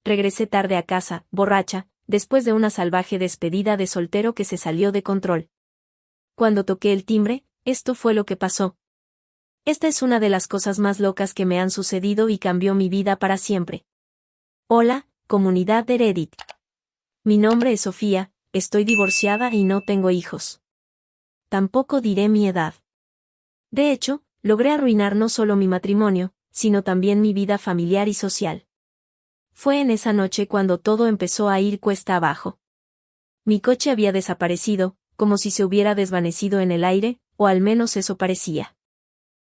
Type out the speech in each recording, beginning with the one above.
regresé tarde a casa, borracha, después de una salvaje despedida de soltero que se salió de control. Cuando toqué el timbre, esto fue lo que pasó. Esta es una de las cosas más locas que me han sucedido y cambió mi vida para siempre. Hola, comunidad de Reddit. Mi nombre es Sofía, estoy divorciada y no tengo hijos. Tampoco diré mi edad. De hecho, logré arruinar no solo mi matrimonio, sino también mi vida familiar y social. Fue en esa noche cuando todo empezó a ir cuesta abajo. Mi coche había desaparecido, como si se hubiera desvanecido en el aire, o al menos eso parecía.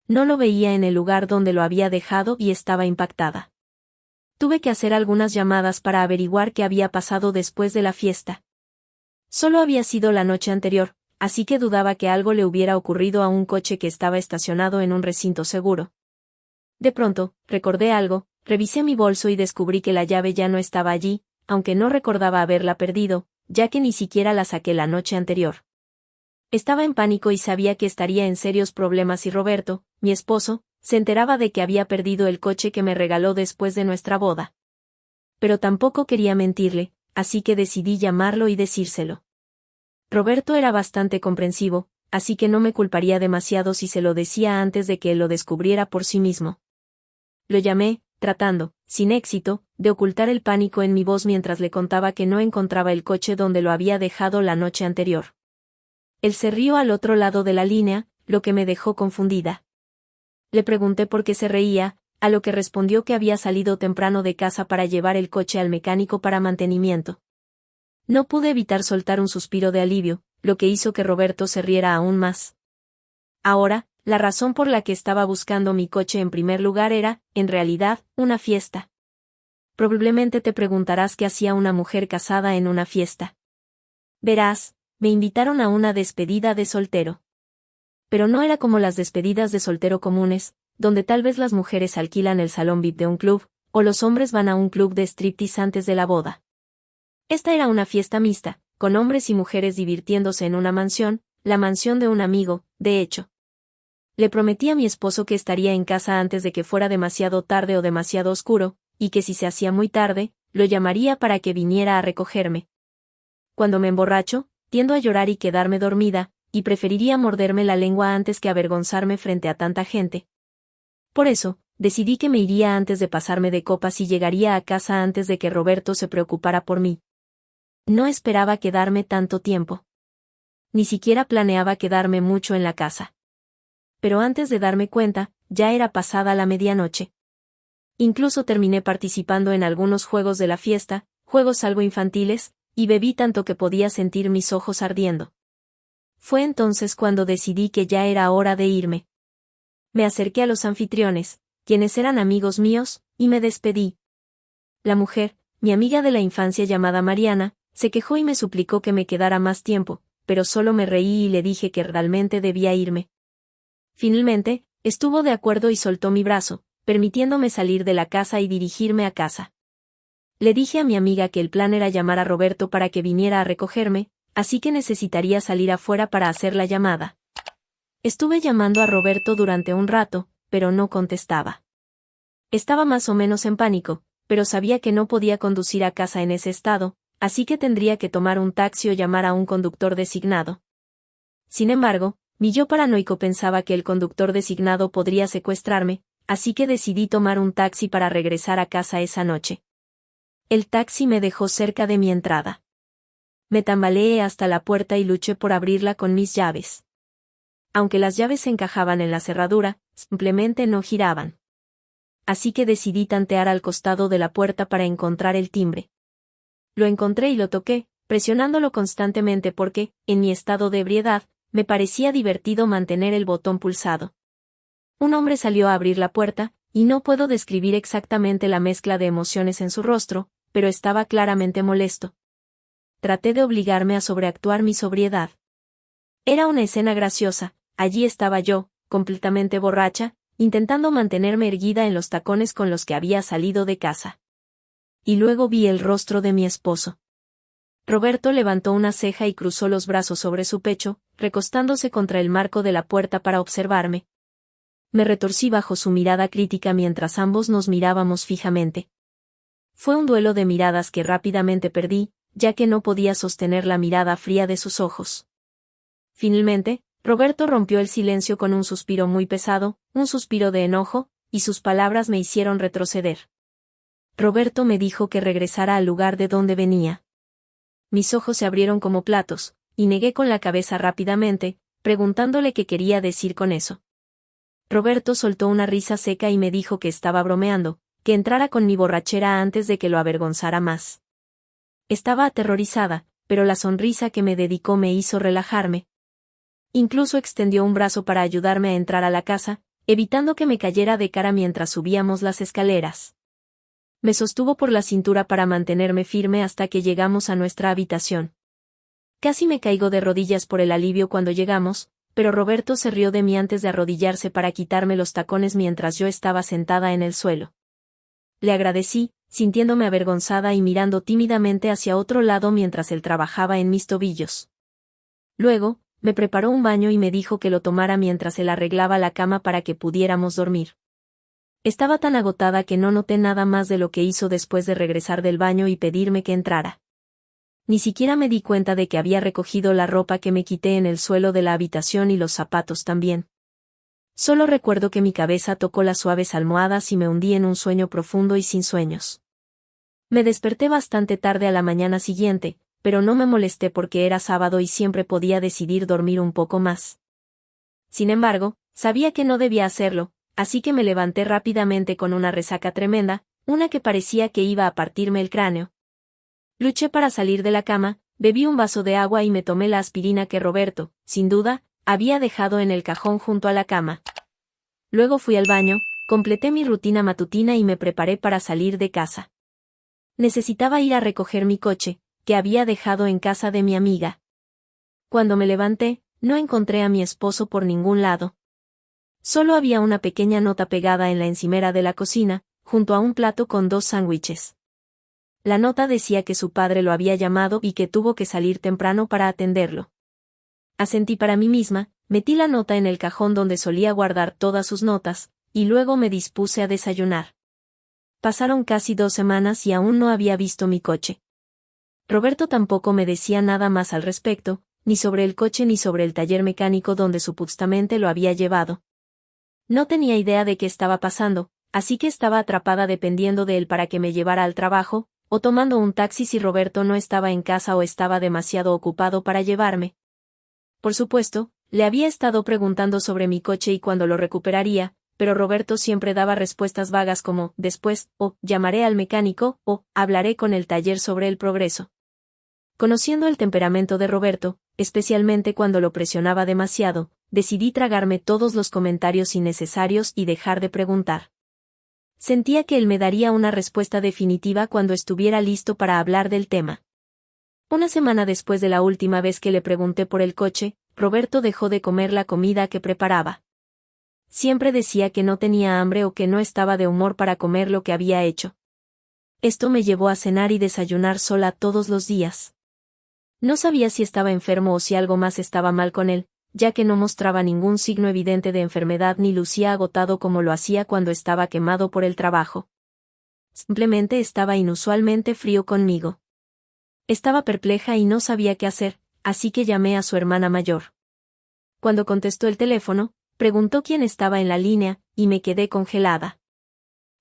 No lo veía en el lugar donde lo había dejado y estaba impactada. Tuve que hacer algunas llamadas para averiguar qué había pasado después de la fiesta. Solo había sido la noche anterior, así que dudaba que algo le hubiera ocurrido a un coche que estaba estacionado en un recinto seguro. De pronto, recordé algo, revisé mi bolso y descubrí que la llave ya no estaba allí, aunque no recordaba haberla perdido, ya que ni siquiera la saqué la noche anterior. Estaba en pánico y sabía que estaría en serios problemas si Roberto, mi esposo, se enteraba de que había perdido el coche que me regaló después de nuestra boda. Pero tampoco quería mentirle, así que decidí llamarlo y decírselo. Roberto era bastante comprensivo, así que no me culparía demasiado si se lo decía antes de que él lo descubriera por sí mismo. Lo llamé, tratando, sin éxito, de ocultar el pánico en mi voz mientras le contaba que no encontraba el coche donde lo había dejado la noche anterior. Él se rió al otro lado de la línea, lo que me dejó confundida. Le pregunté por qué se reía, a lo que respondió que había salido temprano de casa para llevar el coche al mecánico para mantenimiento. No pude evitar soltar un suspiro de alivio, lo que hizo que Roberto se riera aún más. Ahora, la razón por la que estaba buscando mi coche en primer lugar era, en realidad, una fiesta. Probablemente te preguntarás qué hacía una mujer casada en una fiesta. Verás, me invitaron a una despedida de soltero. Pero no era como las despedidas de soltero comunes, donde tal vez las mujeres alquilan el salón VIP de un club, o los hombres van a un club de striptease antes de la boda. Esta era una fiesta mixta, con hombres y mujeres divirtiéndose en una mansión, la mansión de un amigo, de hecho. Le prometí a mi esposo que estaría en casa antes de que fuera demasiado tarde o demasiado oscuro, y que si se hacía muy tarde, lo llamaría para que viniera a recogerme. Cuando me emborracho, tiendo a llorar y quedarme dormida, y preferiría morderme la lengua antes que avergonzarme frente a tanta gente. Por eso, decidí que me iría antes de pasarme de copas y llegaría a casa antes de que Roberto se preocupara por mí. No esperaba quedarme tanto tiempo. Ni siquiera planeaba quedarme mucho en la casa. Pero antes de darme cuenta, ya era pasada la medianoche. Incluso terminé participando en algunos juegos de la fiesta, juegos algo infantiles, y bebí tanto que podía sentir mis ojos ardiendo. Fue entonces cuando decidí que ya era hora de irme. Me acerqué a los anfitriones, quienes eran amigos míos, y me despedí. La mujer, mi amiga de la infancia llamada Mariana, se quejó y me suplicó que me quedara más tiempo, pero solo me reí y le dije que realmente debía irme. Finalmente, estuvo de acuerdo y soltó mi brazo, permitiéndome salir de la casa y dirigirme a casa. Le dije a mi amiga que el plan era llamar a Roberto para que viniera a recogerme, así que necesitaría salir afuera para hacer la llamada. Estuve llamando a Roberto durante un rato, pero no contestaba. Estaba más o menos en pánico, pero sabía que no podía conducir a casa en ese estado, así que tendría que tomar un taxi o llamar a un conductor designado. Sin embargo, mi yo paranoico pensaba que el conductor designado podría secuestrarme, así que decidí tomar un taxi para regresar a casa esa noche. El taxi me dejó cerca de mi entrada. Me tambaleé hasta la puerta y luché por abrirla con mis llaves. Aunque las llaves se encajaban en la cerradura, simplemente no giraban. Así que decidí tantear al costado de la puerta para encontrar el timbre. Lo encontré y lo toqué, presionándolo constantemente porque, en mi estado de ebriedad, me parecía divertido mantener el botón pulsado. Un hombre salió a abrir la puerta, y no puedo describir exactamente la mezcla de emociones en su rostro, pero estaba claramente molesto. Traté de obligarme a sobreactuar mi sobriedad. Era una escena graciosa, allí estaba yo, completamente borracha, intentando mantenerme erguida en los tacones con los que había salido de casa. Y luego vi el rostro de mi esposo. Roberto levantó una ceja y cruzó los brazos sobre su pecho, recostándose contra el marco de la puerta para observarme. Me retorcí bajo su mirada crítica mientras ambos nos mirábamos fijamente. Fue un duelo de miradas que rápidamente perdí, ya que no podía sostener la mirada fría de sus ojos. Finalmente, Roberto rompió el silencio con un suspiro muy pesado, un suspiro de enojo, y sus palabras me hicieron retroceder. Roberto me dijo que regresara al lugar de donde venía. Mis ojos se abrieron como platos, y negué con la cabeza rápidamente, preguntándole qué quería decir con eso. Roberto soltó una risa seca y me dijo que estaba bromeando, que entrara con mi borrachera antes de que lo avergonzara más. Estaba aterrorizada, pero la sonrisa que me dedicó me hizo relajarme. Incluso extendió un brazo para ayudarme a entrar a la casa, evitando que me cayera de cara mientras subíamos las escaleras. Me sostuvo por la cintura para mantenerme firme hasta que llegamos a nuestra habitación. Casi me caigo de rodillas por el alivio cuando llegamos, pero Roberto se rió de mí antes de arrodillarse para quitarme los tacones mientras yo estaba sentada en el suelo. Le agradecí, sintiéndome avergonzada y mirando tímidamente hacia otro lado mientras él trabajaba en mis tobillos. Luego, me preparó un baño y me dijo que lo tomara mientras él arreglaba la cama para que pudiéramos dormir. Estaba tan agotada que no noté nada más de lo que hizo después de regresar del baño y pedirme que entrara. Ni siquiera me di cuenta de que había recogido la ropa que me quité en el suelo de la habitación y los zapatos también. Solo recuerdo que mi cabeza tocó las suaves almohadas y me hundí en un sueño profundo y sin sueños. Me desperté bastante tarde a la mañana siguiente, pero no me molesté porque era sábado y siempre podía decidir dormir un poco más. Sin embargo, sabía que no debía hacerlo, así que me levanté rápidamente con una resaca tremenda, una que parecía que iba a partirme el cráneo. Luché para salir de la cama, bebí un vaso de agua y me tomé la aspirina que Roberto, sin duda, había dejado en el cajón junto a la cama. Luego fui al baño, completé mi rutina matutina y me preparé para salir de casa. Necesitaba ir a recoger mi coche, que había dejado en casa de mi amiga. Cuando me levanté, no encontré a mi esposo por ningún lado. Solo había una pequeña nota pegada en la encimera de la cocina, junto a un plato con 2 sándwiches. La nota decía que su padre lo había llamado y que tuvo que salir temprano para atenderlo. Asentí para mí misma, metí la nota en el cajón donde solía guardar todas sus notas, y luego me dispuse a desayunar. Pasaron casi 2 semanas y aún no había visto mi coche. Roberto tampoco me decía nada más al respecto, ni sobre el coche ni sobre el taller mecánico donde supuestamente lo había llevado. No tenía idea de qué estaba pasando, así que estaba atrapada dependiendo de él para que me llevara al trabajo, o tomando un taxi si Roberto no estaba en casa o estaba demasiado ocupado para llevarme. Por supuesto, le había estado preguntando sobre mi coche y cuándo lo recuperaría, pero Roberto siempre daba respuestas vagas como, después, o, llamaré al mecánico, o, hablaré con el taller sobre el progreso. Conociendo el temperamento de Roberto, especialmente cuando lo presionaba demasiado, decidí tragarme todos los comentarios innecesarios y dejar de preguntar. Sentía que él me daría una respuesta definitiva cuando estuviera listo para hablar del tema. Una semana después de la última vez que le pregunté por el coche, Roberto dejó de comer la comida que preparaba. Siempre decía que no tenía hambre o que no estaba de humor para comer lo que había hecho. Esto me llevó a cenar y desayunar sola todos los días. No sabía si estaba enfermo o si algo más estaba mal con él, ya que no mostraba ningún signo evidente de enfermedad ni lucía agotado como lo hacía cuando estaba quemado por el trabajo. Simplemente estaba inusualmente frío conmigo. Estaba perpleja y no sabía qué hacer, así que llamé a su hermana mayor. Cuando contestó el teléfono, preguntó quién estaba en la línea, y me quedé congelada.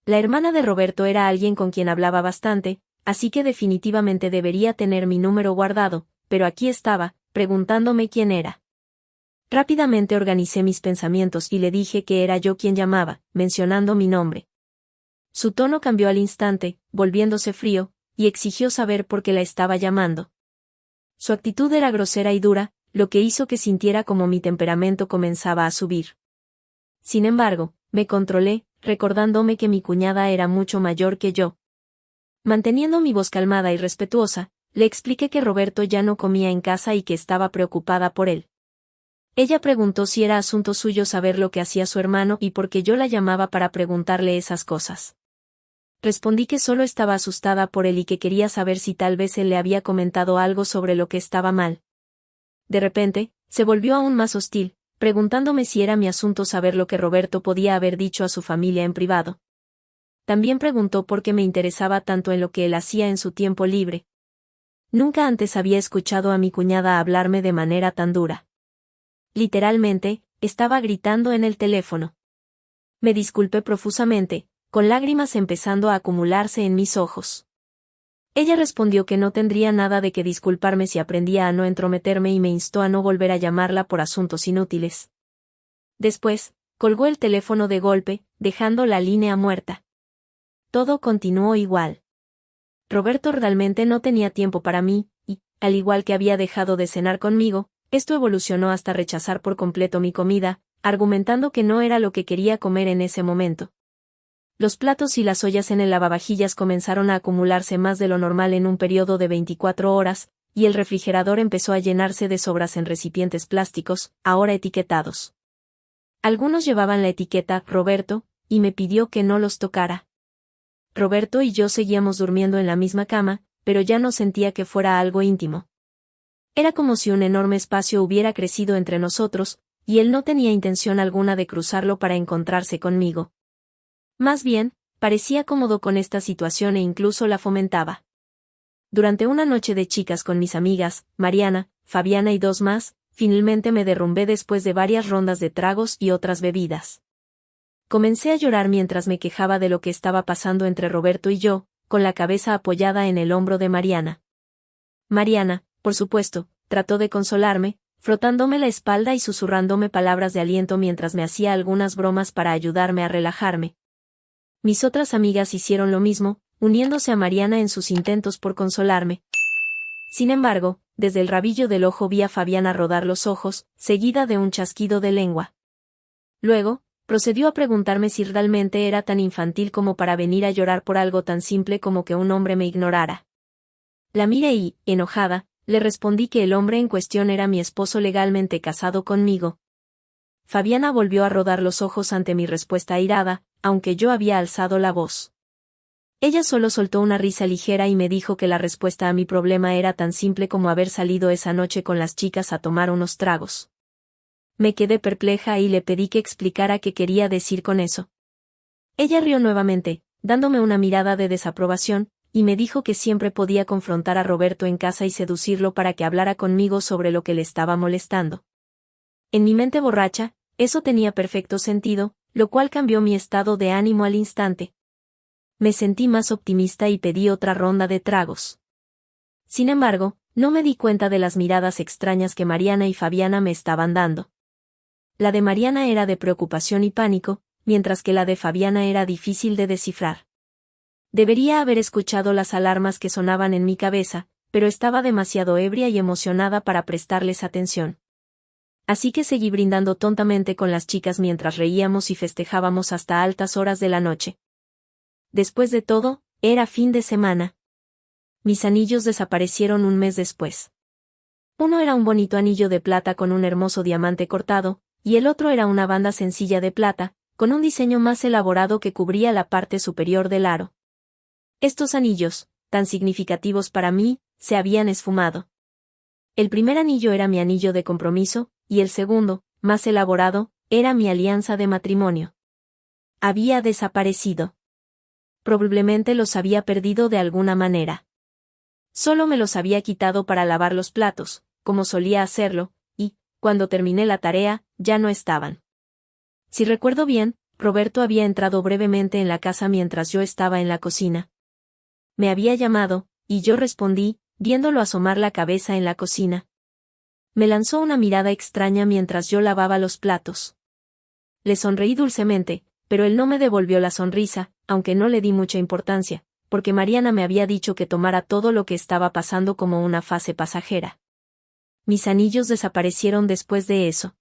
La hermana de Roberto era alguien con quien hablaba bastante, así que definitivamente debería tener mi número guardado, pero aquí estaba, preguntándome quién era. Rápidamente organicé mis pensamientos y le dije que era yo quien llamaba, mencionando mi nombre. Su tono cambió al instante, volviéndose frío, y exigió saber por qué la estaba llamando. Su actitud era grosera y dura, lo que hizo que sintiera como mi temperamento comenzaba a subir. Sin embargo, me controlé, recordándome que mi cuñada era mucho mayor que yo. Manteniendo mi voz calmada y respetuosa, le expliqué que Roberto ya no comía en casa y que estaba preocupada por él. Ella preguntó si era asunto suyo saber lo que hacía su hermano y por qué yo la llamaba para preguntarle esas cosas. Respondí que solo estaba asustada por él y que quería saber si tal vez él le había comentado algo sobre lo que estaba mal. De repente, se volvió aún más hostil, preguntándome si era mi asunto saber lo que Roberto podía haber dicho a su familia en privado. también preguntó por qué me interesaba tanto en lo que él hacía en su tiempo libre. Nunca antes había escuchado a mi cuñada hablarme de manera tan dura. Literalmente, estaba gritando en el teléfono. Me disculpé profusamente, con lágrimas empezando a acumularse en mis ojos. Ella respondió que no tendría nada de qué disculparme si aprendía a no entrometerme y me instó a no volver a llamarla por asuntos inútiles. Después, colgó el teléfono de golpe, dejando la línea muerta. Todo continuó igual. Roberto realmente no tenía tiempo para mí, y, al igual que había dejado de cenar conmigo, esto evolucionó hasta rechazar por completo mi comida, argumentando que no era lo que quería comer en ese momento. Los platos y las ollas en el lavavajillas comenzaron a acumularse más de lo normal en un periodo de 24 horas, y el refrigerador empezó a llenarse de sobras en recipientes plásticos, ahora etiquetados. Algunos llevaban la etiqueta Roberto, y me pidió que no los tocara. Roberto y yo seguíamos durmiendo en la misma cama, pero ya no sentía que fuera algo íntimo. Era como si un enorme espacio hubiera crecido entre nosotros, y él no tenía intención alguna de cruzarlo para encontrarse conmigo. Más bien, parecía cómodo con esta situación e incluso la fomentaba. Durante una noche de chicas con mis amigas, Mariana, Fabiana y dos más, finalmente me derrumbé después de varias rondas de tragos y otras bebidas. Comencé a llorar mientras me quejaba de lo que estaba pasando entre Roberto y yo, con la cabeza apoyada en el hombro de Mariana. Mariana, por supuesto, trató de consolarme, frotándome la espalda y susurrándome palabras de aliento mientras me hacía algunas bromas para ayudarme a relajarme. Mis otras amigas hicieron lo mismo, uniéndose a Mariana en sus intentos por consolarme. Sin embargo, desde el rabillo del ojo vi a Fabiana rodar los ojos, seguida de un chasquido de lengua. Luego, procedió a preguntarme si realmente era tan infantil como para venir a llorar por algo tan simple como que un hombre me ignorara. La miré y, enojada, le respondí que el hombre en cuestión era mi esposo legalmente casado conmigo. Fabiana volvió a rodar los ojos ante mi respuesta airada, aunque yo había alzado la voz. Ella solo soltó una risa ligera y me dijo que la respuesta a mi problema era tan simple como haber salido esa noche con las chicas a tomar unos tragos. Me quedé perpleja y le pedí que explicara qué quería decir con eso. Ella rió nuevamente, dándome una mirada de desaprobación, y me dijo que siempre podía confrontar a Roberto en casa y seducirlo para que hablara conmigo sobre lo que le estaba molestando. En mi mente borracha, eso tenía perfecto sentido, lo cual cambió mi estado de ánimo al instante. Me sentí más optimista y pedí otra ronda de tragos. Sin embargo, no me di cuenta de las miradas extrañas que Mariana y Fabiana me estaban dando. La de Mariana era de preocupación y pánico, mientras que la de Fabiana era difícil de descifrar. Debería haber escuchado las alarmas que sonaban en mi cabeza, pero estaba demasiado ebria y emocionada para prestarles atención. Así que seguí brindando tontamente con las chicas mientras reíamos y festejábamos hasta altas horas de la noche. Después de todo, era fin de semana. Mis anillos desaparecieron un mes después. Uno era un bonito anillo de plata con un hermoso diamante cortado, y el otro era una banda sencilla de plata, con un diseño más elaborado que cubría la parte superior del aro. Estos anillos, tan significativos para mí, se habían esfumado. El primer anillo era mi anillo de compromiso, y el segundo, más elaborado, era mi alianza de matrimonio. Había desaparecido. Probablemente los había perdido de alguna manera. Solo me los había quitado para lavar los platos, como solía hacerlo, y, cuando terminé la tarea, ya no estaban. Si recuerdo bien, Roberto había entrado brevemente en la casa mientras yo estaba en la cocina. Me había llamado, y yo respondí, viéndolo asomar la cabeza en la cocina. Me lanzó una mirada extraña mientras yo lavaba los platos. Le sonreí dulcemente, pero él no me devolvió la sonrisa, aunque no le di mucha importancia, porque Mariana me había dicho que tomara todo lo que estaba pasando como una fase pasajera. Mis anillos desaparecieron después de eso.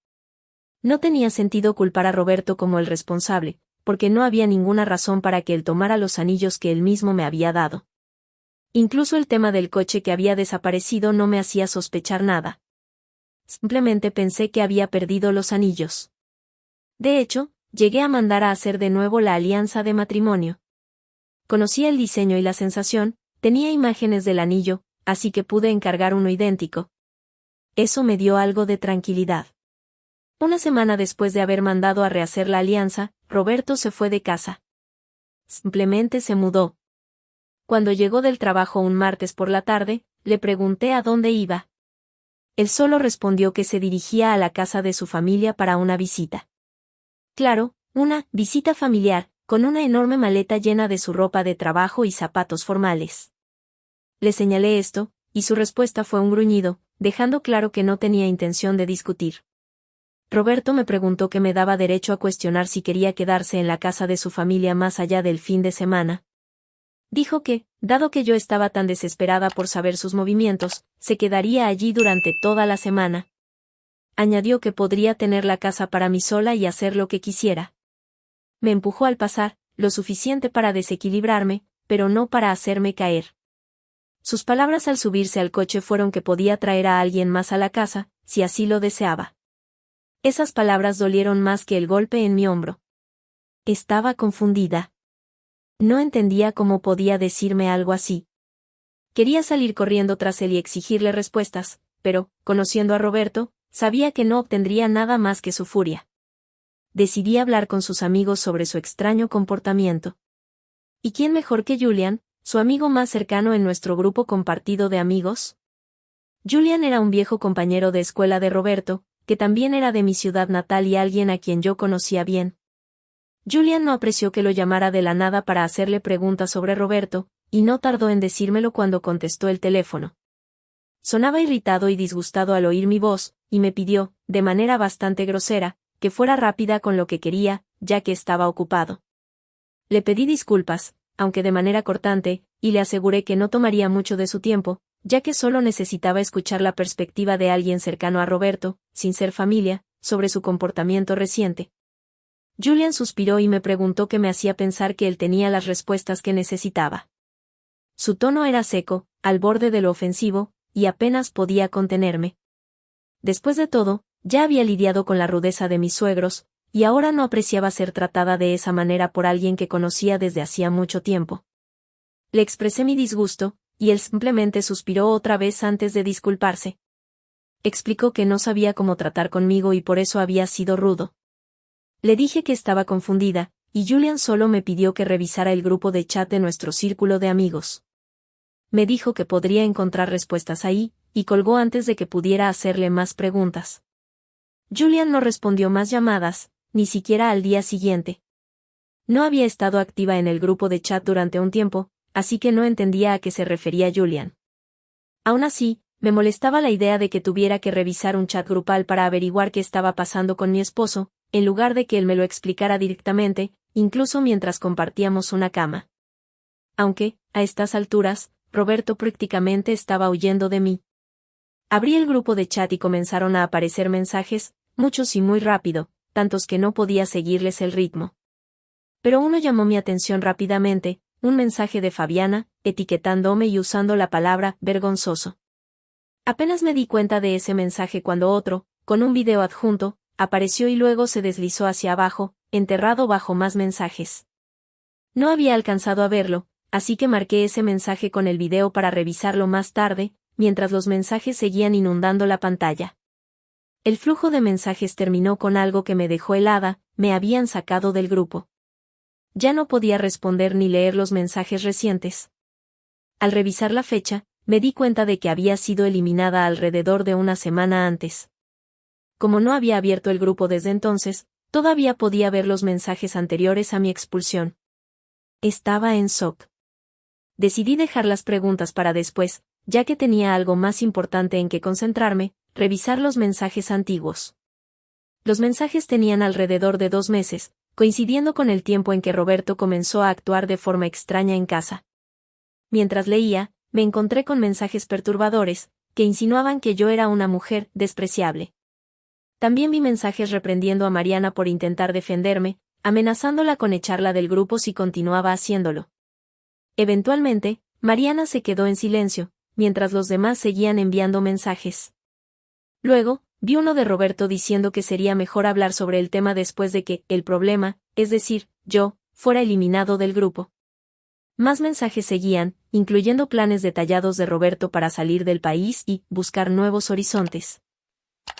No tenía sentido culpar a Roberto como el responsable, porque no había ninguna razón para que él tomara los anillos que él mismo me había dado. Incluso el tema del coche que había desaparecido no me hacía sospechar nada. Simplemente pensé que había perdido los anillos. De hecho, llegué a mandar a hacer de nuevo la alianza de matrimonio. Conocía el diseño y la sensación, tenía imágenes del anillo, así que pude encargar uno idéntico. Eso me dio algo de tranquilidad. Una semana después de haber mandado a rehacer la alianza, Roberto se fue de casa. simplemente se mudó. Cuando llegó del trabajo un martes por la tarde, le pregunté a dónde iba. Él solo respondió que se dirigía a la casa de su familia para una visita. Claro, una visita familiar, con una enorme maleta llena de su ropa de trabajo y zapatos formales. Le señalé esto, y su respuesta fue un gruñido, dejando claro que no tenía intención de discutir. Roberto me preguntó qué me daba derecho a cuestionar si quería quedarse en la casa de su familia más allá del fin de semana. Dijo que, dado que yo estaba tan desesperada por saber sus movimientos, se quedaría allí durante toda la semana. Añadió que podría tener la casa para mí sola y hacer lo que quisiera. Me empujó al pasar, lo suficiente para desequilibrarme, pero no para hacerme caer. Sus palabras al subirse al coche fueron que podía traer a alguien más a la casa, si así lo deseaba. Esas palabras dolieron más que el golpe en mi hombro. Estaba confundida. No entendía cómo podía decirme algo así. Quería salir corriendo tras él y exigirle respuestas, pero, conociendo a Roberto, sabía que no obtendría nada más que su furia. Decidí hablar con sus amigos sobre su extraño comportamiento. ¿Y quién mejor que Julian, su amigo más cercano en nuestro grupo compartido de amigos? Julian era un viejo compañero de escuela de Roberto, que también era de mi ciudad natal y alguien a quien yo conocía bien. Julian no apreció que lo llamara de la nada para hacerle preguntas sobre Roberto, y no tardó en decírmelo cuando contestó el teléfono. Sonaba irritado y disgustado al oír mi voz, y me pidió, de manera bastante grosera, que fuera rápida con lo que quería, ya que estaba ocupado. Le pedí disculpas, aunque de manera cortante, y le aseguré que no tomaría mucho de su tiempo, ya que solo necesitaba escuchar la perspectiva de alguien cercano a Roberto, sin ser familia, sobre su comportamiento reciente. Julian suspiró y me preguntó qué me hacía pensar que él tenía las respuestas que necesitaba. Su tono era seco, al borde de lo ofensivo, y apenas podía contenerme. Después de todo, ya había lidiado con la rudeza de mis suegros, y ahora no apreciaba ser tratada de esa manera por alguien que conocía desde hacía mucho tiempo. Le expresé mi disgusto, y él simplemente suspiró otra vez antes de disculparse. Explicó que no sabía cómo tratar conmigo y por eso había sido rudo. Le dije que estaba confundida, y Julian solo me pidió que revisara el grupo de chat de nuestro círculo de amigos. Me dijo que podría encontrar respuestas ahí, y colgó antes de que pudiera hacerle más preguntas. Julian no respondió más llamadas, ni siquiera al día siguiente. No había estado activa en el grupo de chat durante un tiempo, así que no entendía a qué se refería Julian. Aún así, me molestaba la idea de que tuviera que revisar un chat grupal para averiguar qué estaba pasando con mi esposo, en lugar de que él me lo explicara directamente, incluso mientras compartíamos una cama. Aunque, a estas alturas, Roberto prácticamente estaba huyendo de mí. Abrí el grupo de chat y comenzaron a aparecer mensajes, muchos y muy rápido, tantos que no podía seguirles el ritmo. Pero uno llamó mi atención rápidamente, un mensaje de Fabiana, etiquetándome y usando la palabra vergonzoso. Apenas me di cuenta de ese mensaje cuando otro, con un video adjunto, apareció y luego se deslizó hacia abajo, enterrado bajo más mensajes. No había alcanzado a verlo, así que marqué ese mensaje con el video para revisarlo más tarde, mientras los mensajes seguían inundando la pantalla. El flujo de mensajes terminó con algo que me dejó helada, me habían sacado del grupo. Ya no podía responder ni leer los mensajes recientes. Al revisar la fecha, me di cuenta de que había sido eliminada alrededor de una semana antes. Como no había abierto el grupo desde entonces, todavía podía ver los mensajes anteriores a mi expulsión. Estaba en shock. Decidí dejar las preguntas para después, ya que tenía algo más importante en que concentrarme, revisar los mensajes antiguos. Los mensajes tenían alrededor de 2 meses, coincidiendo con el tiempo en que Roberto comenzó a actuar de forma extraña en casa. Mientras leía, me encontré con mensajes perturbadores, que insinuaban que yo era una mujer despreciable. También vi mensajes reprendiendo a Mariana por intentar defenderme, amenazándola con echarla del grupo si continuaba haciéndolo. Eventualmente, Mariana se quedó en silencio, mientras los demás seguían enviando mensajes. Luego, vi uno de Roberto diciendo que sería mejor hablar sobre el tema después de que el problema, es decir, yo, fuera eliminado del grupo. Más mensajes seguían, incluyendo planes detallados de Roberto para salir del país y buscar nuevos horizontes.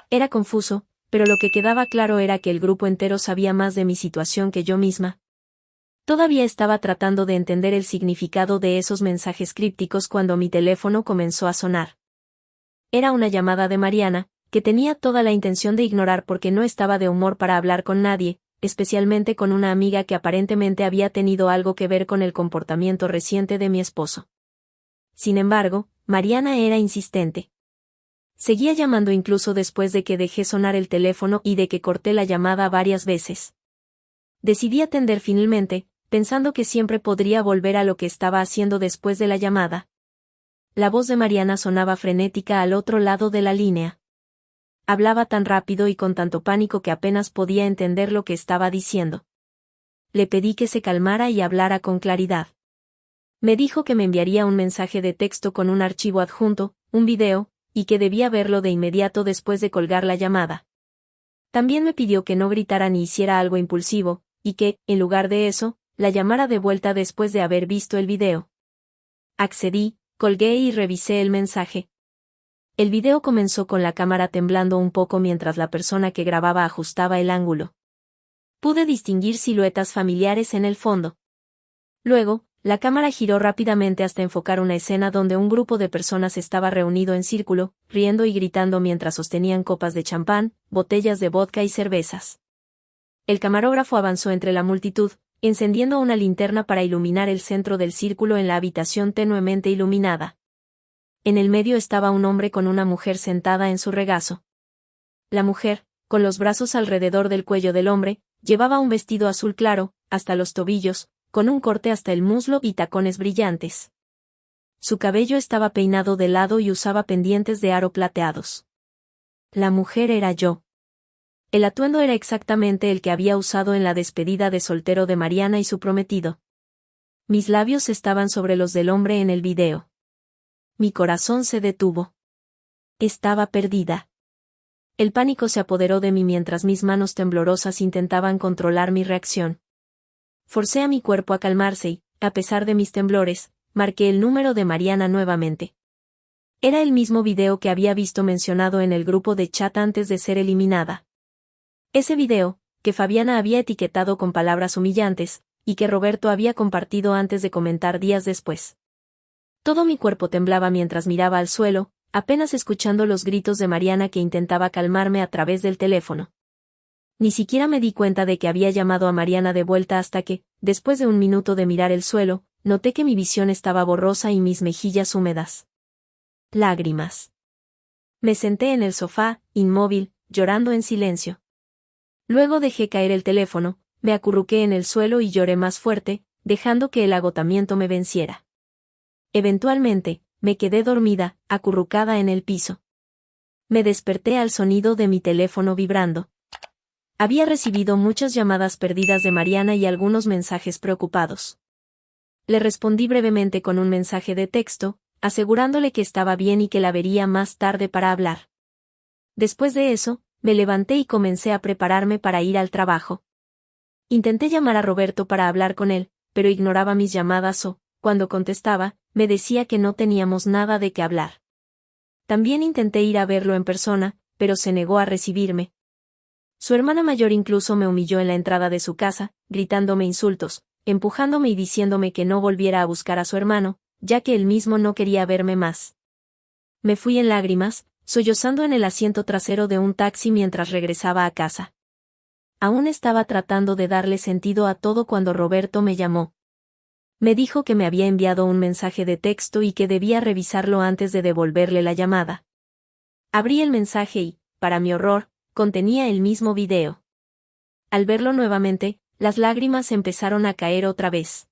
Era confuso, pero lo que quedaba claro era que el grupo entero sabía más de mi situación que yo misma. Todavía estaba tratando de entender el significado de esos mensajes crípticos cuando mi teléfono comenzó a sonar. Era una llamada de Mariana, que tenía toda la intención de ignorar porque no estaba de humor para hablar con nadie, especialmente con una amiga que aparentemente había tenido algo que ver con el comportamiento reciente de mi esposo. Sin embargo, Mariana era insistente. Seguía llamando incluso después de que dejé sonar el teléfono y de que corté la llamada varias veces. Decidí atender finalmente, pensando que siempre podría volver a lo que estaba haciendo después de la llamada. La voz de Mariana sonaba frenética al otro lado de la línea. Hablaba tan rápido y con tanto pánico que apenas podía entender lo que estaba diciendo. Le pedí que se calmara y hablara con claridad. Me dijo que me enviaría un mensaje de texto con un archivo adjunto, un video, y que debía verlo de inmediato después de colgar la llamada. También me pidió que no gritara ni hiciera algo impulsivo, y que, en lugar de eso, la llamara de vuelta después de haber visto el video. Accedí, colgué y revisé el mensaje. El video comenzó con la cámara temblando un poco mientras la persona que grababa ajustaba el ángulo. Pude distinguir siluetas familiares en el fondo. Luego, la cámara giró rápidamente hasta enfocar una escena donde un grupo de personas estaba reunido en círculo, riendo y gritando mientras sostenían copas de champán, botellas de vodka y cervezas. El camarógrafo avanzó entre la multitud, encendiendo una linterna para iluminar el centro del círculo en la habitación tenuemente iluminada. En el medio estaba un hombre con una mujer sentada en su regazo. La mujer, con los brazos alrededor del cuello del hombre, llevaba un vestido azul claro, hasta los tobillos, con un corte hasta el muslo y tacones brillantes. Su cabello estaba peinado de lado y usaba pendientes de aro plateados. La mujer era yo. El atuendo era exactamente el que había usado en la despedida de soltero de Mariana y su prometido. Mis labios estaban sobre los del hombre en el video. Mi corazón se detuvo. Estaba perdida. El pánico se apoderó de mí mientras mis manos temblorosas intentaban controlar mi reacción. Forcé a mi cuerpo a calmarse y, a pesar de mis temblores, marqué el número de Mariana nuevamente. Era el mismo video que había visto mencionado en el grupo de chat antes de ser eliminada. Ese video, que Fabiana había etiquetado con palabras humillantes, y que Roberto había compartido antes de comentar días después. Todo mi cuerpo temblaba mientras miraba al suelo, apenas escuchando los gritos de Mariana que intentaba calmarme a través del teléfono. Ni siquiera me di cuenta de que había llamado a Mariana de vuelta hasta que, después de un minuto de mirar el suelo, noté que mi visión estaba borrosa y mis mejillas húmedas. Lágrimas. Me senté en el sofá, inmóvil, llorando en silencio. Luego dejé caer el teléfono, me acurruqué en el suelo y lloré más fuerte, dejando que el agotamiento me venciera. Eventualmente, me quedé dormida, acurrucada en el piso. Me desperté al sonido de mi teléfono vibrando. Había recibido muchas llamadas perdidas de Mariana y algunos mensajes preocupados. Le respondí brevemente con un mensaje de texto, asegurándole que estaba bien y que la vería más tarde para hablar. Después de eso, me levanté y comencé a prepararme para ir al trabajo. Intenté llamar a Roberto para hablar con él, pero ignoraba mis llamadas o, cuando contestaba, me decía que no teníamos nada de qué hablar. También intenté ir a verlo en persona, pero se negó a recibirme. Su hermana mayor incluso me humilló en la entrada de su casa, gritándome insultos, empujándome y diciéndome que no volviera a buscar a su hermano, ya que él mismo no quería verme más. Me fui en lágrimas, sollozando en el asiento trasero de un taxi mientras regresaba a casa. Aún estaba tratando de darle sentido a todo cuando Roberto me llamó. Me dijo que me había enviado un mensaje de texto y que debía revisarlo antes de devolverle la llamada. Abrí el mensaje y, para mi horror, contenía el mismo video. Al verlo nuevamente, las lágrimas empezaron a caer otra vez.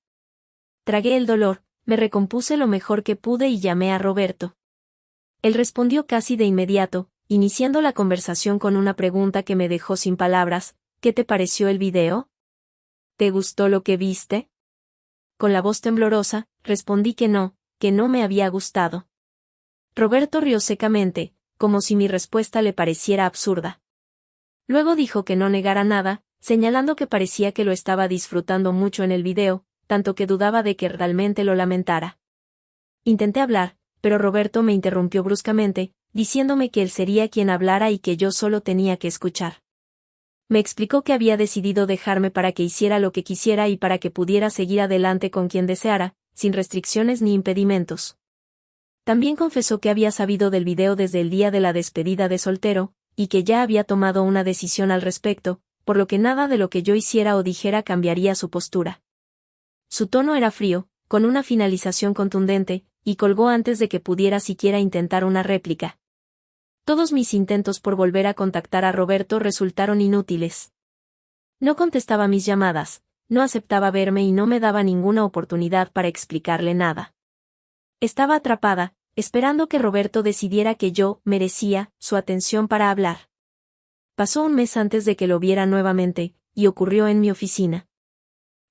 Tragué el dolor, me recompuse lo mejor que pude y llamé a Roberto. Él respondió casi de inmediato, iniciando la conversación con una pregunta que me dejó sin palabras: ¿qué te pareció el video? ¿Te gustó lo que viste? Con la voz temblorosa, respondí que no me había gustado. Roberto rió secamente, como si mi respuesta le pareciera absurda. Luego dijo que no negara nada, señalando que parecía que lo estaba disfrutando mucho en el video, tanto que dudaba de que realmente lo lamentara. Intenté hablar, pero Roberto me interrumpió bruscamente, diciéndome que él sería quien hablara y que yo solo tenía que escuchar. Me explicó que había decidido dejarme para que hiciera lo que quisiera y para que pudiera seguir adelante con quien deseara, sin restricciones ni impedimentos. También confesó que había sabido del video desde el día de la despedida de soltero, y que ya había tomado una decisión al respecto, por lo que nada de lo que yo hiciera o dijera cambiaría su postura. Su tono era frío, con una finalización contundente, y colgó antes de que pudiera siquiera intentar una réplica. Todos mis intentos por volver a contactar a Roberto resultaron inútiles. No contestaba mis llamadas, no aceptaba verme y no me daba ninguna oportunidad para explicarle nada. Estaba atrapada, esperando que Roberto decidiera que yo merecía su atención para hablar. Pasó un mes antes de que lo viera nuevamente, y ocurrió en mi oficina.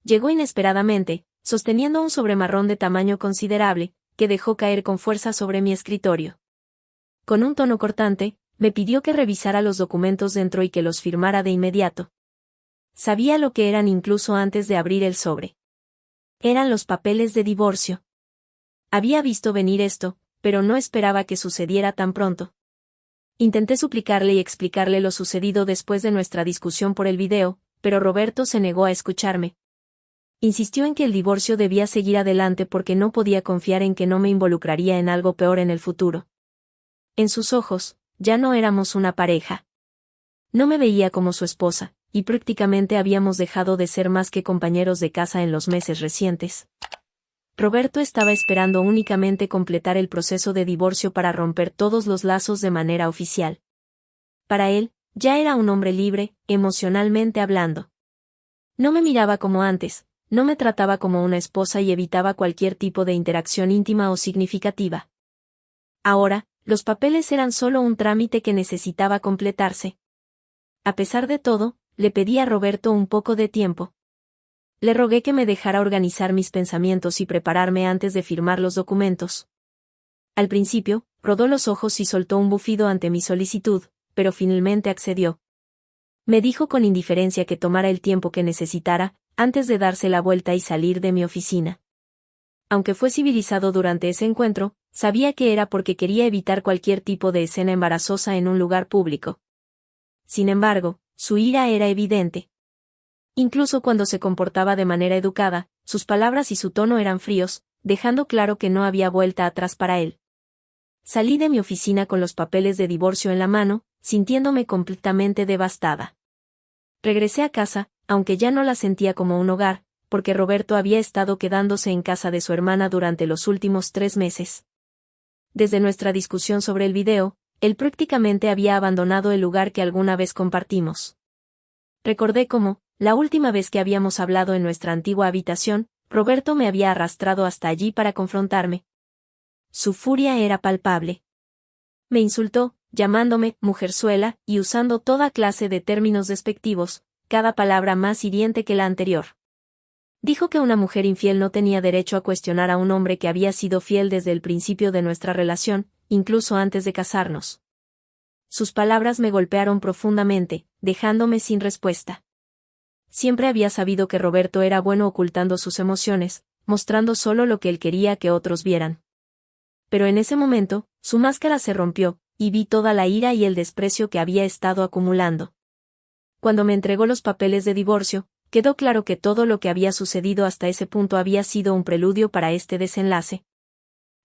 Llegó inesperadamente, sosteniendo un sobremarrón de tamaño considerable, que dejó caer con fuerza sobre mi escritorio. Con un tono cortante, me pidió que revisara los documentos dentro y que los firmara de inmediato. Sabía lo que eran incluso antes de abrir el sobre. Eran los papeles de divorcio. Había visto venir esto, pero no esperaba que sucediera tan pronto. Intenté suplicarle y explicarle lo sucedido después de nuestra discusión por el video, pero Roberto se negó a escucharme. Insistió en que el divorcio debía seguir adelante porque no podía confiar en que no me involucraría en algo peor en el futuro. En sus ojos, ya no éramos una pareja. No me veía como su esposa, y prácticamente habíamos dejado de ser más que compañeros de casa en los meses recientes. Roberto estaba esperando únicamente completar el proceso de divorcio para romper todos los lazos de manera oficial. Para él, ya era un hombre libre, emocionalmente hablando. No me miraba como antes, no me trataba como una esposa y evitaba cualquier tipo de interacción íntima o significativa. Ahora, los papeles eran solo un trámite que necesitaba completarse. A pesar de todo, le pedí a Roberto un poco de tiempo. Le rogué que me dejara organizar mis pensamientos y prepararme antes de firmar los documentos. Al principio, rodó los ojos y soltó un bufido ante mi solicitud, pero finalmente accedió. Me dijo con indiferencia que tomara el tiempo que necesitara, antes de darse la vuelta y salir de mi oficina. Aunque fue civilizado durante ese encuentro, sabía que era porque quería evitar cualquier tipo de escena embarazosa en un lugar público. Sin embargo, su ira era evidente. Incluso cuando se comportaba de manera educada, sus palabras y su tono eran fríos, dejando claro que no había vuelta atrás para él. Salí de mi oficina con los papeles de divorcio en la mano, sintiéndome completamente devastada. Regresé a casa, aunque ya no la sentía como un hogar, porque Roberto había estado quedándose en casa de su hermana durante los últimos 3 meses. Desde nuestra discusión sobre el video, él prácticamente había abandonado el lugar que alguna vez compartimos. Recordé cómo, la última vez que habíamos hablado en nuestra antigua habitación, Roberto me había arrastrado hasta allí para confrontarme. Su furia era palpable. Me insultó, llamándome mujerzuela y usando toda clase de términos despectivos, cada palabra más hiriente que la anterior. Dijo que una mujer infiel no tenía derecho a cuestionar a un hombre que había sido fiel desde el principio de nuestra relación, incluso antes de casarnos. Sus palabras me golpearon profundamente, dejándome sin respuesta. Siempre había sabido que Roberto era bueno ocultando sus emociones, mostrando solo lo que él quería que otros vieran. Pero en ese momento, su máscara se rompió, y vi toda la ira y el desprecio que había estado acumulando. Cuando me entregó los papeles de divorcio, quedó claro que todo lo que había sucedido hasta ese punto había sido un preludio para este desenlace.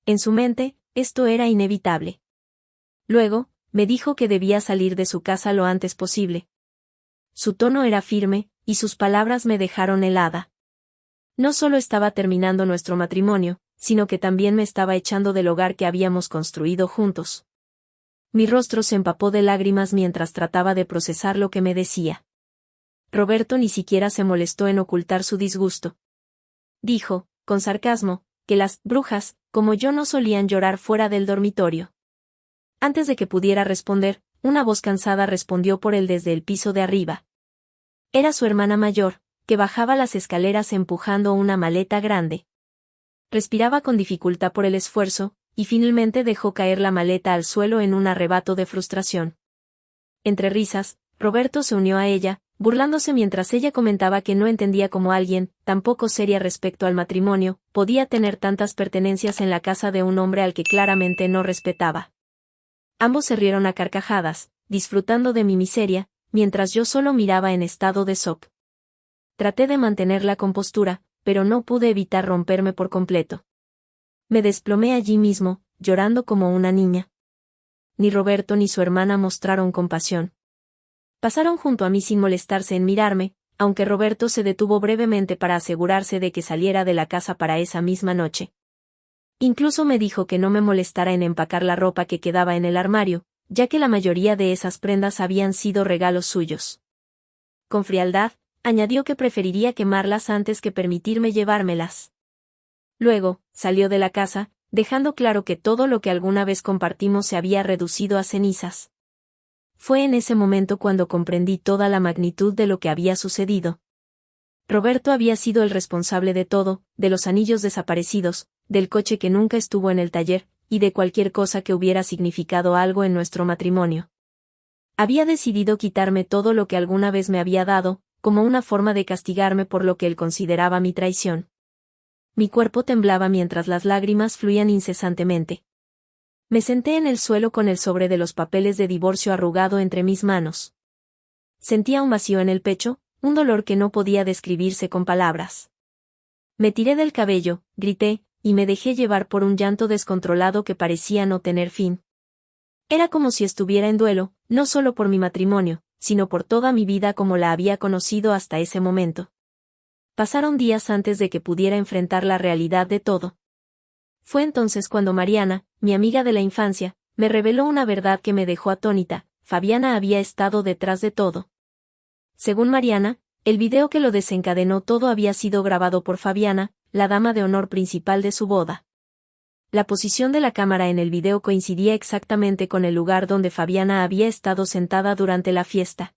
En su mente, esto era inevitable. Luego, me dijo que debía salir de su casa lo antes posible. Su tono era firme, y sus palabras me dejaron helada. No solo estaba terminando nuestro matrimonio, sino que también me estaba echando del hogar que habíamos construido juntos. Mi rostro se empapó de lágrimas mientras trataba de procesar lo que me decía. Roberto ni siquiera se molestó en ocultar su disgusto. Dijo, con sarcasmo, que las brujas, como yo, no solían llorar fuera del dormitorio. Antes de que pudiera responder, una voz cansada respondió por él desde el piso de arriba. Era su hermana mayor, que bajaba las escaleras empujando una maleta grande. Respiraba con dificultad por el esfuerzo, y finalmente dejó caer la maleta al suelo en un arrebato de frustración. Entre risas, Roberto se unió a ella, burlándose mientras ella comentaba que no entendía cómo alguien, tan poco seria respecto al matrimonio, podía tener tantas pertenencias en la casa de un hombre al que claramente no respetaba. Ambos se rieron a carcajadas, disfrutando de mi miseria, mientras yo solo miraba en estado de shock. Traté de mantener la compostura, pero no pude evitar romperme por completo. Me desplomé allí mismo, llorando como una niña. Ni Roberto ni su hermana mostraron compasión. Pasaron junto a mí sin molestarse en mirarme, aunque Roberto se detuvo brevemente para asegurarse de que saliera de la casa para esa misma noche. Incluso me dijo que no me molestara en empacar la ropa que quedaba en el armario, ya que la mayoría de esas prendas habían sido regalos suyos. Con frialdad, añadió que preferiría quemarlas antes que permitirme llevármelas. Luego, salió de la casa, dejando claro que todo lo que alguna vez compartimos se había reducido a cenizas. Fue en ese momento cuando comprendí toda la magnitud de lo que había sucedido. Roberto había sido el responsable de todo, de los anillos desaparecidos, del coche que nunca estuvo en el taller, y de cualquier cosa que hubiera significado algo en nuestro matrimonio. Había decidido quitarme todo lo que alguna vez me había dado, como una forma de castigarme por lo que él consideraba mi traición. Mi cuerpo temblaba mientras las lágrimas fluían incesantemente. Me senté en el suelo con el sobre de los papeles de divorcio arrugado entre mis manos. Sentía un vacío en el pecho, un dolor que no podía describirse con palabras. Me tiré del cabello, grité, y me dejé llevar por un llanto descontrolado que parecía no tener fin. Era como si estuviera en duelo, no solo por mi matrimonio, sino por toda mi vida como la había conocido hasta ese momento. Pasaron días antes de que pudiera enfrentar la realidad de todo. Fue entonces cuando Mariana, mi amiga de la infancia, me reveló una verdad que me dejó atónita: Fabiana había estado detrás de todo. Según Mariana, el video que lo desencadenó todo había sido grabado por Fabiana, la dama de honor principal de su boda. La posición de la cámara en el video coincidía exactamente con el lugar donde Fabiana había estado sentada durante la fiesta.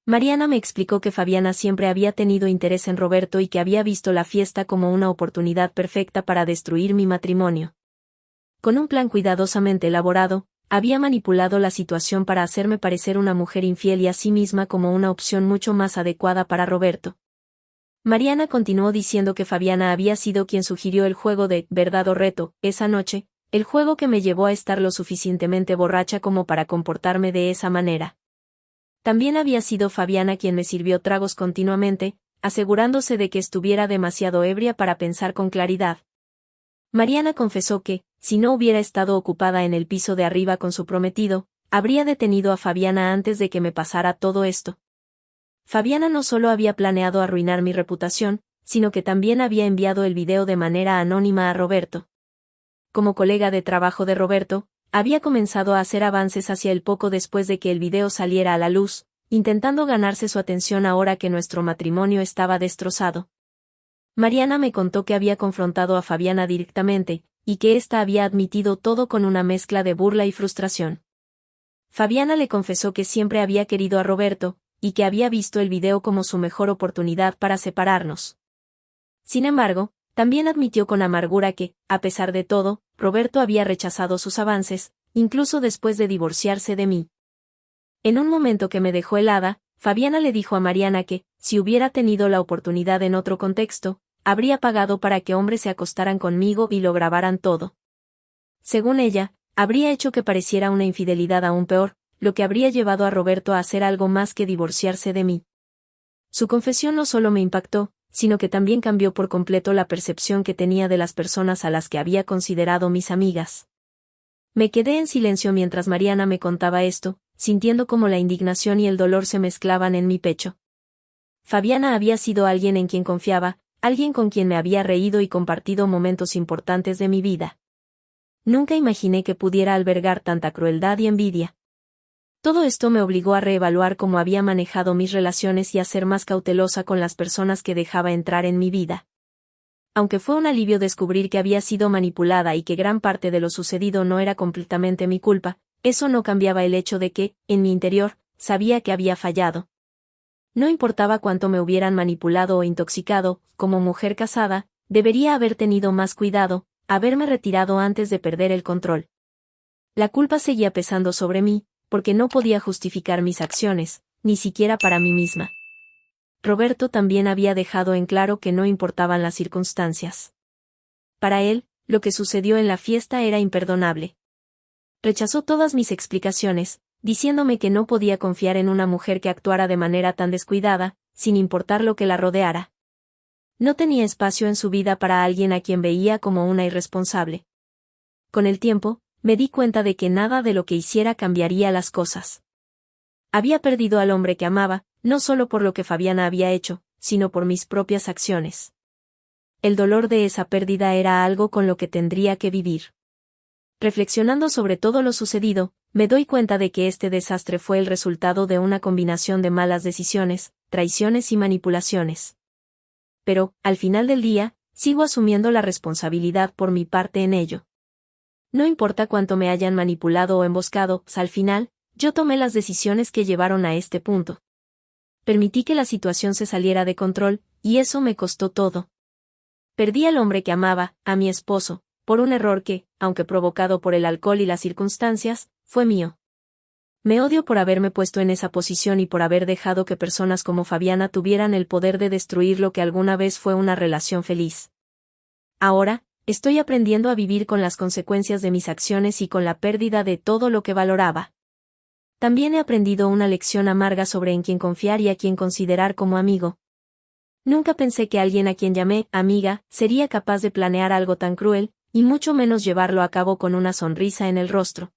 Mariana me explicó que Fabiana siempre había tenido interés en Roberto y que había visto la fiesta como una oportunidad perfecta para destruir mi matrimonio. Con un plan cuidadosamente elaborado, había manipulado la situación para hacerme parecer una mujer infiel y a sí misma como una opción mucho más adecuada para Roberto. Mariana continuó diciendo que Fabiana había sido quien sugirió el juego de verdad o reto, esa noche, el juego que me llevó a estar lo suficientemente borracha como para comportarme de esa manera. También había sido Fabiana quien me sirvió tragos continuamente, asegurándose de que estuviera demasiado ebria para pensar con claridad. Mariana confesó que, si no hubiera estado ocupada en el piso de arriba con su prometido, habría detenido a Fabiana antes de que me pasara todo esto. Fabiana no solo había planeado arruinar mi reputación, sino que también había enviado el video de manera anónima a Roberto. Como colega de trabajo de Roberto, había comenzado a hacer avances hacia él poco después de que el video saliera a la luz, intentando ganarse su atención ahora que nuestro matrimonio estaba destrozado. Mariana me contó que había confrontado a Fabiana directamente, y que ésta había admitido todo con una mezcla de burla y frustración. Fabiana le confesó que siempre había querido a Roberto, y que había visto el video como su mejor oportunidad para separarnos. Sin embargo, también admitió con amargura que, a pesar de todo, Roberto había rechazado sus avances, incluso después de divorciarse de mí. En un momento que me dejó helada, Fabiana le dijo a Mariana que, si hubiera tenido la oportunidad en otro contexto, habría pagado para que hombres se acostaran conmigo y lo grabaran todo. Según ella, habría hecho que pareciera una infidelidad aún peor, lo que habría llevado a Roberto a hacer algo más que divorciarse de mí. Su confesión no solo me impactó, sino que también cambió por completo la percepción que tenía de las personas a las que había considerado mis amigas. Me quedé en silencio mientras Mariana me contaba esto, sintiendo cómo la indignación y el dolor se mezclaban en mi pecho. Fabiana había sido alguien en quien confiaba, alguien con quien me había reído y compartido momentos importantes de mi vida. Nunca imaginé que pudiera albergar tanta crueldad y envidia. Todo esto me obligó a reevaluar cómo había manejado mis relaciones y a ser más cautelosa con las personas que dejaba entrar en mi vida. Aunque fue un alivio descubrir que había sido manipulada y que gran parte de lo sucedido no era completamente mi culpa, eso no cambiaba el hecho de que, en mi interior, sabía que había fallado. No importaba cuánto me hubieran manipulado o intoxicado, como mujer casada, debería haber tenido más cuidado, haberme retirado antes de perder el control. La culpa seguía pesando sobre mí, porque no podía justificar mis acciones, ni siquiera para mí misma. Roberto también había dejado en claro que no importaban las circunstancias. Para él, lo que sucedió en la fiesta era imperdonable. Rechazó todas mis explicaciones, diciéndome que no podía confiar en una mujer que actuara de manera tan descuidada, sin importar lo que la rodeara. No tenía espacio en su vida para alguien a quien veía como una irresponsable. Con el tiempo, me di cuenta de que nada de lo que hiciera cambiaría las cosas. Había perdido al hombre que amaba, no solo por lo que Fabiana había hecho, sino por mis propias acciones. El dolor de esa pérdida era algo con lo que tendría que vivir. Reflexionando sobre todo lo sucedido, me doy cuenta de que este desastre fue el resultado de una combinación de malas decisiones, traiciones y manipulaciones. Pero, al final del día, sigo asumiendo la responsabilidad por mi parte en ello. No importa cuánto me hayan manipulado o emboscado, al final, yo tomé las decisiones que llevaron a este punto. Permití que la situación se saliera de control, y eso me costó todo. Perdí al hombre que amaba, a mi esposo, por un error que, aunque provocado por el alcohol y las circunstancias, fue mío. Me odio por haberme puesto en esa posición y por haber dejado que personas como Fabiana tuvieran el poder de destruir lo que alguna vez fue una relación feliz. Ahora, estoy aprendiendo a vivir con las consecuencias de mis acciones y con la pérdida de todo lo que valoraba. También he aprendido una lección amarga sobre en quién confiar y a quién considerar como amigo. Nunca pensé que alguien a quien llamé amiga sería capaz de planear algo tan cruel, y mucho menos llevarlo a cabo con una sonrisa en el rostro.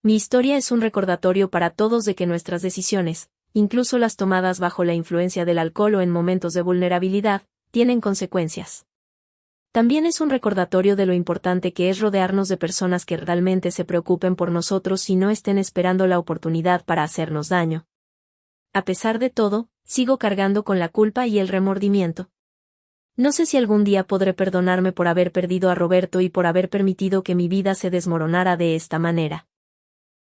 Mi historia es un recordatorio para todos de que nuestras decisiones, incluso las tomadas bajo la influencia del alcohol o en momentos de vulnerabilidad, tienen consecuencias. También es un recordatorio de lo importante que es rodearnos de personas que realmente se preocupen por nosotros y no estén esperando la oportunidad para hacernos daño. A pesar de todo, sigo cargando con la culpa y el remordimiento. No sé si algún día podré perdonarme por haber perdido a Roberto y por haber permitido que mi vida se desmoronara de esta manera.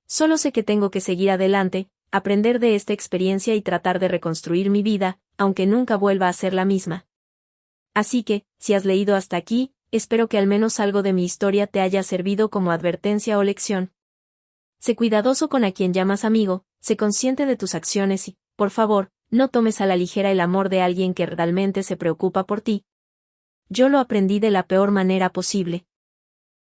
Solo sé que tengo que seguir adelante, aprender de esta experiencia y tratar de reconstruir mi vida, aunque nunca vuelva a ser la misma. Así que, si has leído hasta aquí, espero que al menos algo de mi historia te haya servido como advertencia o lección. Sé cuidadoso con a quien llamas amigo, sé consciente de tus acciones y, por favor, no tomes a la ligera el amor de alguien que realmente se preocupa por ti. Yo lo aprendí de la peor manera posible.